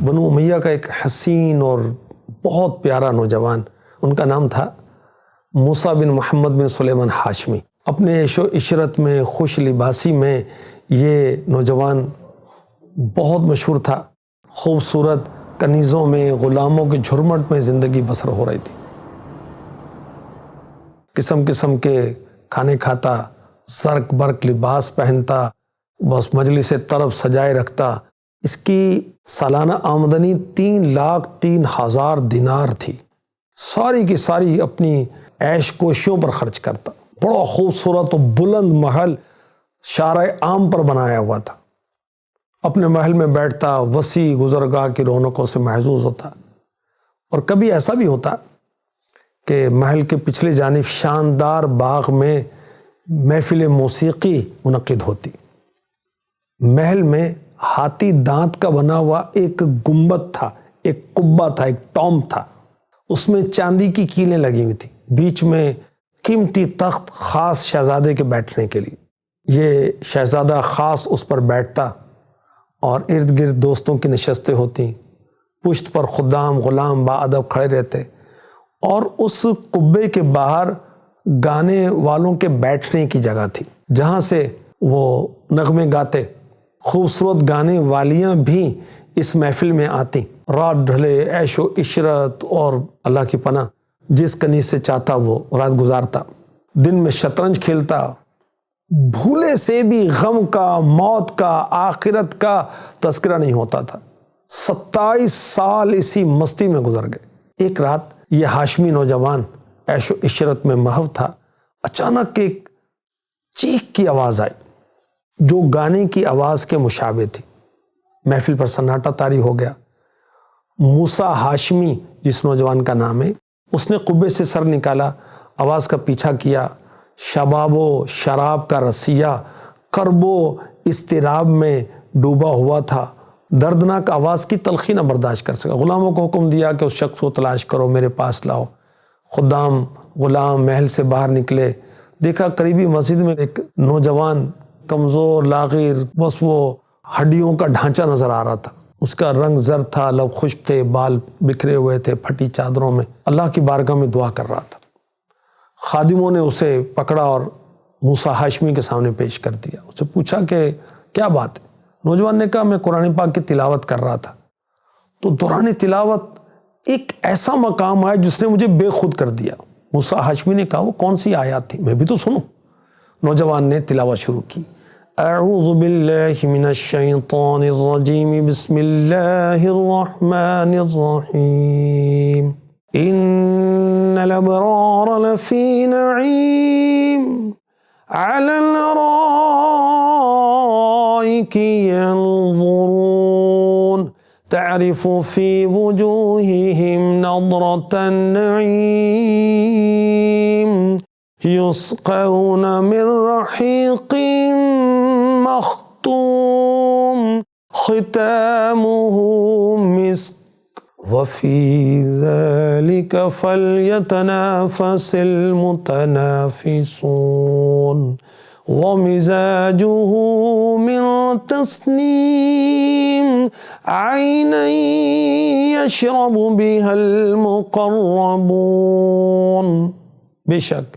بنو امیہ کا ایک حسین اور بہت پیارا نوجوان، ان کا نام تھا موسیٰ بن محمد بن سلیمان ہاشمی۔ اپنے عیش و عشرت میں، خوش لباسی میں یہ نوجوان بہت مشہور تھا۔ خوبصورت کنیزوں میں، غلاموں کے جھرمٹ میں زندگی بسر ہو رہی تھی۔ قسم قسم کے کھانے کھاتا، زرق برق لباس پہنتا، بس مجلس طرب سجائے رکھتا۔ اس کی سالانہ آمدنی 3,03,000 دینار تھی۔ ساری کی ساری اپنی عیش کوشیوں پر خرچ کرتا۔ بڑا خوبصورت و بلند محل شارع عام پر بنایا ہوا تھا۔ اپنے محل میں بیٹھتا، وسیع گزرگاہ کی رونقوں سے محظوظ ہوتا۔ اور کبھی ایسا بھی ہوتا کہ محل کے پچھلی جانب شاندار باغ میں محفل موسیقی منعقد ہوتی۔ محل میں ہاتھی دانت کا بنا ہوا ایک گنبد تھا، ایک قبہ تھا، ایک ٹومب تھا۔ اس میں چاندی کی کیلیں لگی ہوئی تھی، بیچ میں قیمتی تخت خاص شہزادے کے بیٹھنے کے لیے۔ یہ شہزادہ خاص اس پر بیٹھتا اور ارد گرد دوستوں کی نشستیں ہوتی، پشت پر خدام غلام باادب کھڑے رہتے، اور اس قبے کے باہر گانے والوں کے بیٹھنے کی جگہ تھی جہاں سے وہ نغمے گاتے۔ خوبصورت گانے والیاں بھی اس محفل میں آتی۔ رات ڈھلے عیش و عشرت اور اللہ کی پناہ، جس کنیز سے چاہتا وہ رات گزارتا۔ دن میں شطرنج کھیلتا، بھولے سے بھی غم کا، موت کا، آخرت کا تذکرہ نہیں ہوتا تھا۔ 27 سال اسی مستی میں گزر گئے۔ ایک رات یہ ہاشمی نوجوان عیش و عشرت میں محو تھا، اچانک ایک چیخ کی آواز آئی جو گانے کی آواز کے مشابہ تھی۔ محفل پر سناٹا طاری ہو گیا۔ موسیٰ ہاشمی جس نوجوان کا نام ہے، اس نے قبے سے سر نکالا، آواز کا پیچھا کیا۔ شباب و شراب کا رسیہ کرب و اضطراب میں ڈوبا ہوا تھا، دردناک آواز کی تلخی نہ برداشت کر سکا۔ غلاموں کو حکم دیا کہ اس شخص کو تلاش کرو، میرے پاس لاؤ۔ خدام غلام محل سے باہر نکلے، دیکھا قریبی مسجد میں ایک نوجوان کمزور لاغر، بس وہ ہڈیوں کا ڈھانچہ نظر آ رہا تھا۔ اس کا رنگ زرد تھا، لب خشک تھے، بال بکھرے ہوئے تھے، پھٹی چادروں میں اللہ کی بارگاہ میں دعا کر رہا تھا۔ خادموں نے اسے پکڑا اور موسیٰ ہاشمی کے سامنے پیش کر دیا۔ اسے پوچھا کہ کیا بات ہے؟ نوجوان نے کہا میں قرآن پاک کی تلاوت کر رہا تھا، تو دوران تلاوت ایک ایسا مقام آیا جس نے مجھے بے خود کر دیا۔ موسیٰ ہاشمی نے کہا وہ کون سی آیات تھی، میں بھی تو سنوں۔ نوجوان نے تلاوت شروع کی۔ اعوذ باللہ من الشیطان الرجیم، بسم اللہ الرحمن الرحیم، ان الابرار لفی نعیم علی الارائک ینظرون تعرف فی وجوہہم نظرۃ النعیم یسقون من رحیق مختوم ختامہ مسک وفی ذلک فلیتنافس المتنافسون ومزاجہ من تسنیم عینا یشرب بها المقربون۔ بے شک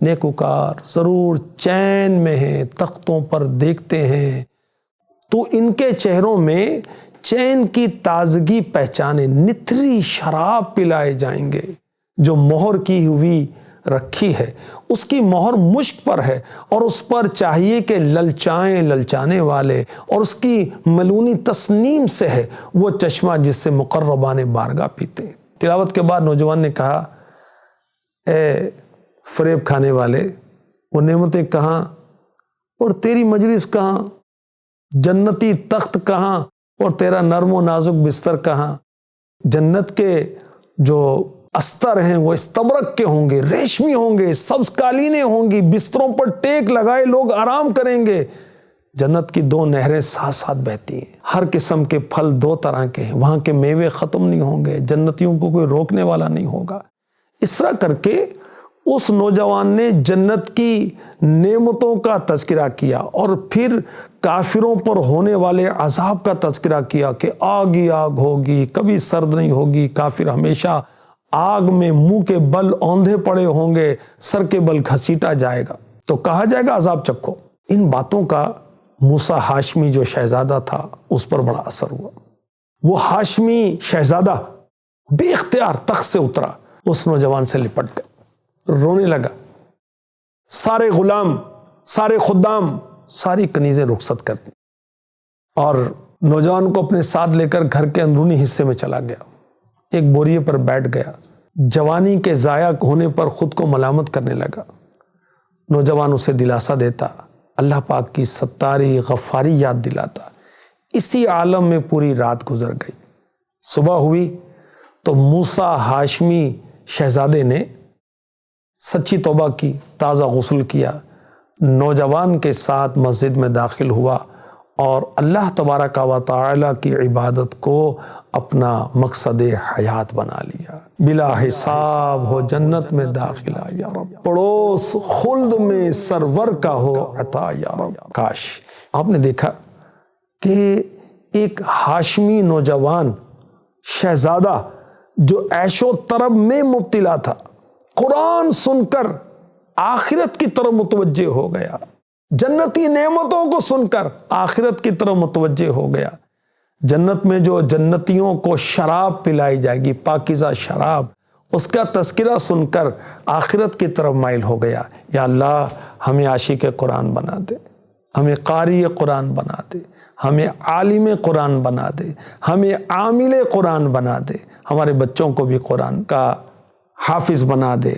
نیکوکار ضرور چین میں ہیں، تختوں پر دیکھتے ہیں تو ان کے چہروں میں چین کی تازگی پہچانے، نتری شراب پلائے جائیں گے جو مہر کی ہوئی رکھی ہے، اس کی مہر مشک پر ہے، اور اس پر چاہیے کہ للچائیں للچانے والے، اور اس کی ملونی تسنیم سے ہے وہ چشمہ جس سے مقربان بارگاہ پیتے ہیں۔ تلاوت کے بعد نوجوان نے کہا اے فریب کھانے والے، وہ نعمتیں کہاں اور تیری مجلس کہاں؟ جنتی تخت کہاں اور تیرا نرم و نازک بستر کہاں؟ جنت کے جو استر ہیں وہ استبرق کے ہوں گے، ریشمی ہوں گے، سبز قالینیں ہوں گی، بستروں پر ٹیک لگائے لوگ آرام کریں گے۔ جنت کی 2 نہریں ساتھ ساتھ بہتی ہیں، ہر قسم کے پھل 2 طرح کے ہیں، وہاں کے میوے ختم نہیں ہوں گے، جنتیوں کو کوئی روکنے والا نہیں ہوگا۔ اس طرح کر کے اس نوجوان نے جنت کی نعمتوں کا تذکرہ کیا اور پھر کافروں پر ہونے والے عذاب کا تذکرہ کیا کہ آگ ہی آگ ہوگی، کبھی سرد نہیں ہوگی، کافر ہمیشہ آگ میں منہ کے بل اوندھے پڑے ہوں گے، سر کے بل گھسیٹا جائے گا، تو کہا جائے گا عذاب چکھو۔ ان باتوں کا موسیٰ ہاشمی جو شہزادہ تھا اس پر بڑا اثر ہوا۔ وہ ہاشمی شہزادہ بے اختیار تخت سے اترا، اس نوجوان سے لپٹ گیا، رونے لگا۔ سارے غلام، سارے خدام، ساری کنیزیں رخصت کر دی اور نوجوان کو اپنے ساتھ لے کر گھر کے اندرونی حصے میں چلا گیا، ایک بوریے پر بیٹھ گیا، جوانی کے ضائع ہونے پر خود کو ملامت کرنے لگا۔ نوجوان اسے دلاسا دیتا، اللہ پاک کی ستاری غفاری یاد دلاتا۔ اسی عالم میں پوری رات گزر گئی۔ صبح ہوئی تو موسیٰ ہاشمی شہزادے نے سچی توبہ کی، تازہ غسل کیا، نوجوان کے ساتھ مسجد میں داخل ہوا اور اللہ تبارک و تعالی کی عبادت کو اپنا مقصد حیات بنا لیا۔ بلا حساب ہو جنت میں داخلہ یا رب، پڑوس خلد میں سرور کا ہو عطا یا رب۔ کاش آپ نے دیکھا کہ ایک ہاشمی نوجوان شہزادہ جو عیش و طرب میں مبتلا تھا، قرآن سن کر آخرت کی طرف متوجہ ہو گیا، جنتی نعمتوں کو سن کر آخرت کی طرف متوجہ ہو گیا۔ جنت میں جو جنتیوں کو شراب پلائی جائے گی، پاکیزہ شراب، اس کا تذکرہ سن کر آخرت کی طرف مائل ہو گیا۔ یا اللہ ہمیں عاشق قرآن بنا دے، ہمیں قاری قرآن بنا دے، ہمیں عالم قرآن بنا دے، ہمیں عامل قرآن بنا دے، ہمارے بچوں کو بھی قرآن کا حافظ بنا دے،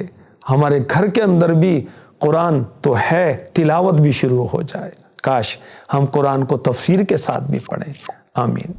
ہمارے گھر کے اندر بھی قرآن تو ہے، تلاوت بھی شروع ہو جائے۔ کاش ہم قرآن کو تفسیر کے ساتھ بھی پڑھیں۔ آمین۔